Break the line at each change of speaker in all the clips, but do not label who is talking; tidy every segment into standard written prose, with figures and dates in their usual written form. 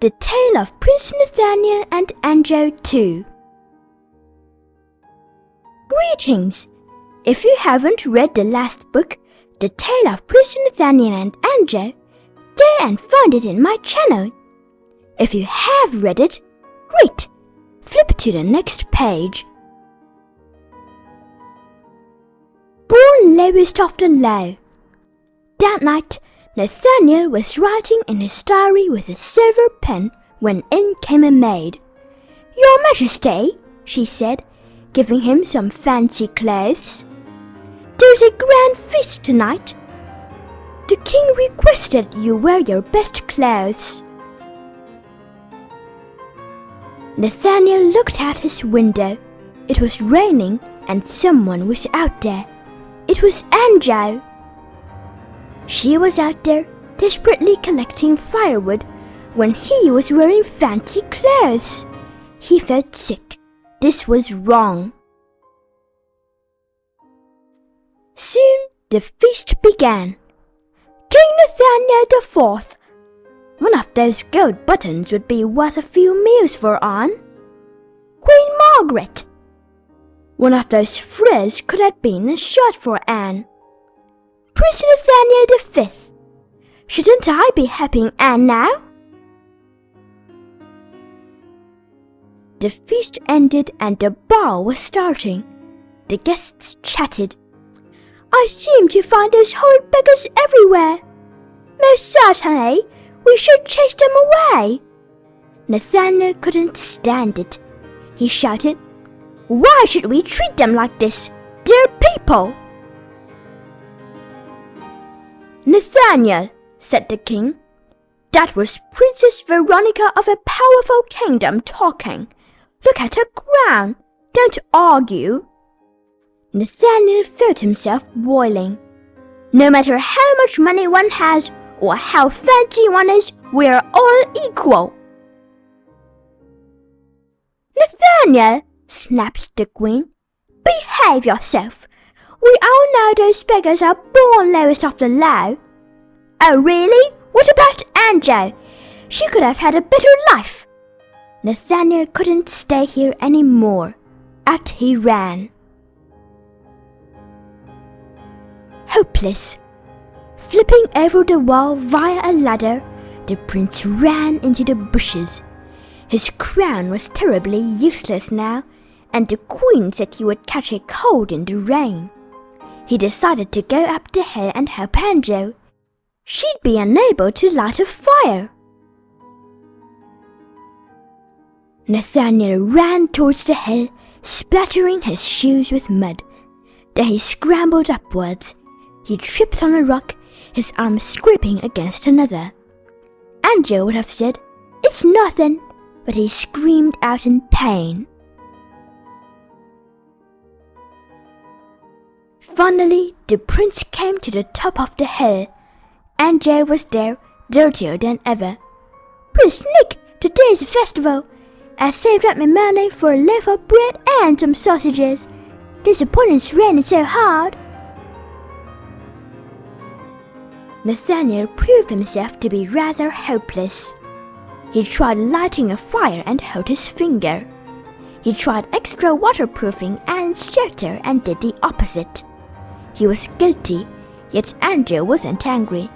The Tale of Prince Nathaniel and Ann Joe 2. Greetings! If you haven't read the last book, The Tale of Prince Nathaniel and Ann Joe, go and find it in my channel. If you have read it, great! Flip to the next page. Born lowest of the low. That night, Nathaniel was writing in his diary with a silver pen when in came a maid. "Your Majesty," she said, giving him some fancy clothes, "there's a grand feast tonight. The king requested you wear your best clothes." Nathaniel looked out his window. It was raining and someone was out there. It was Ann Joe. She was out there desperately collecting firewood when he was wearing fancy clothes. He felt sick. This was wrong. Soon the feast began. King Nathaniel IV. One of those gold buttons would be worth a few meals for Anne. Queen Margaret. One of those frills could have been a shirt for Anne. Prince Nathaniel V. Shouldn't I be helping Anne now? The feast ended and the ball was starting. The guests chatted. "I seem to find those horrid beggars everywhere. Most certainly, we should chase them away." Nathaniel couldn't stand it. He shouted, "Why should we treat them like this? They're people." "Nathaniel," said the king, "that was Princess Veronica of a powerful kingdom talking. Look at her crown. Don't argue." Nathaniel felt himself boiling. "No matter how much money one has or how fancy one is, we are all equal." "Nathaniel," snapped the queen, "behave yourself. We all know those beggars are born lowest of the low." "Oh, really? What about Ann Joe? She could have had a better life." Nathaniel couldn't stay here any more. Out he ran. Hopeless. Flipping over the wall via a ladder, the prince ran into the bushes. His crown was terribly useless now, and the queen said he would catch a cold in the rain. He decided to go up the hill and help Ann Joe. She'd be unable to light a fire. Nathaniel ran towards the hill, splattering his shoes with mud. Then he scrambled upwards. He tripped on a rock, his arm scraping against another. Ann Joe would have said, "It's nothing," but he screamed out in pain. Finally, the prince came to the top of the hill. Ann Joe was there, dirtier than ever. "Prince Nick, today's a festival. I saved up my money for a loaf of bread and some sausages. Disappointing's raining so hard." Nathaniel proved himself to be rather hopeless. He tried lighting a fire and hurt his finger. He tried extra waterproofing and shelter and did the opposite. He was guilty, yet Ann Joe wasn't angry.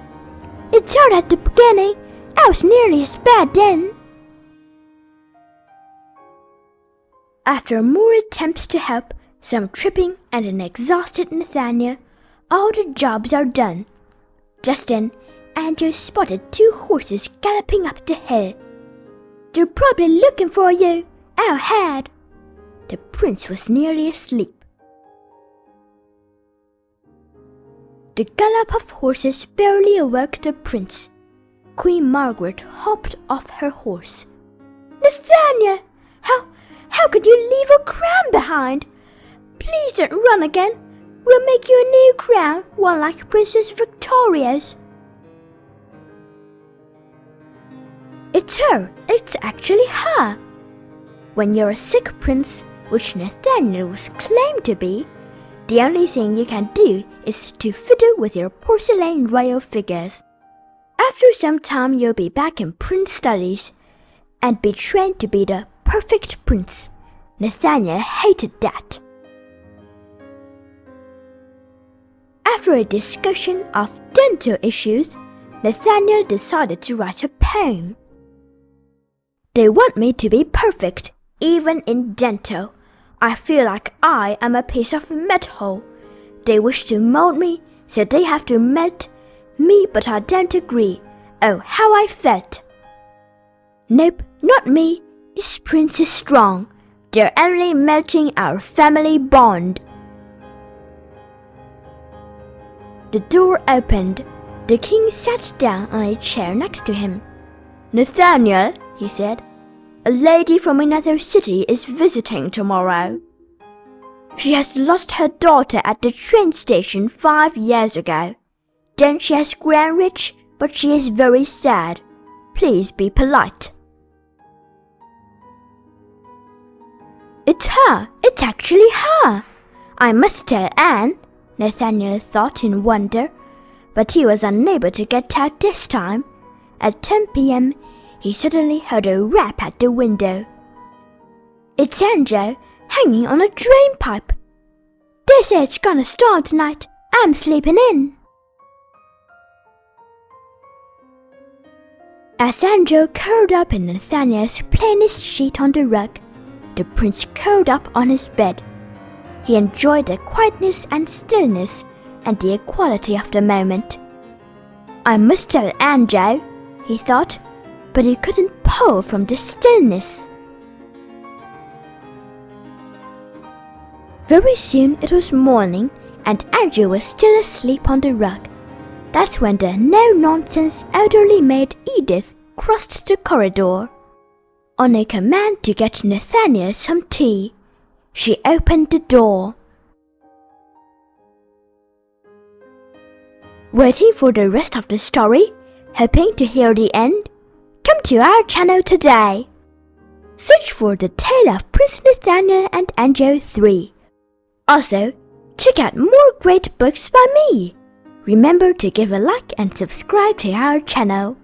"It's hard at the beginning. I was nearly as bad then." After more attempts to help, some tripping, and an exhausted Nathaniel, all the jobs are done. Just then, Ann Joe spotted two horses galloping up the hill. "They're probably looking for you. Out ahead." The prince was nearly asleep. The gallop of horses barely awoke the prince. Queen Margaret hopped off her horse. "Nathaniel, how could you leave a crown behind? Please don't run again. We'll make you a new crown, one like Princess Victoria's." "It's her. It's actually her." When you're a sick prince, which Nathaniel was claimed to be, the only thing you can do is to fiddle with your porcelain royal figures. After some time you'll be back in prince studies. and be trained to be the perfect prince. Nathaniel hated that. After a discussion of dental issues, Nathaniel decided to write a poem. They want me to be perfect, even in dental. I feel like I am a piece of metal. They wish to mold me, so they have to melt me, but I don't agree. Oh, how I felt! Nope, not me. This prince is strong. They're only melting our family bond. The door opened. The king sat down on a chair next to him. Nathaniel, he said, a lady from another city is visiting tomorrow. She has lost her daughter at the train station 5 years ago. Then she has grown rich, but she is very sad. Please be polite. It's her! It's actually her! I must tell Anne, Nathaniel thought in wonder, but he was unable to get out this time. At 10 p.m., he suddenly heard a rap at the window. It's Ann Joe, hanging on a drain pipe. They say it's gonna storm tonight. I'm sleeping in. As Ann Joe curled up in Nathaniel's plainest sheet on the rug, the prince curled up on his bed. He enjoyed the quietness and stillness and the equality of the moment. I must tell Ann Joe, he thought, but he couldn't pull from the stillness. Very soon it was morning, and Ann Joe was still asleep on the rug. That's when the no-nonsense elderly maid Edith crossed the corridor. On a command to get Nathaniel some tea, she opened the door. Waiting for the rest of the story? Hoping to hear the end? Come to our channel today. Search for The Tale of Prince Nathaniel and Ann Joe 3. Also, check out more great books by me. Remember to give a like and subscribe to our channel.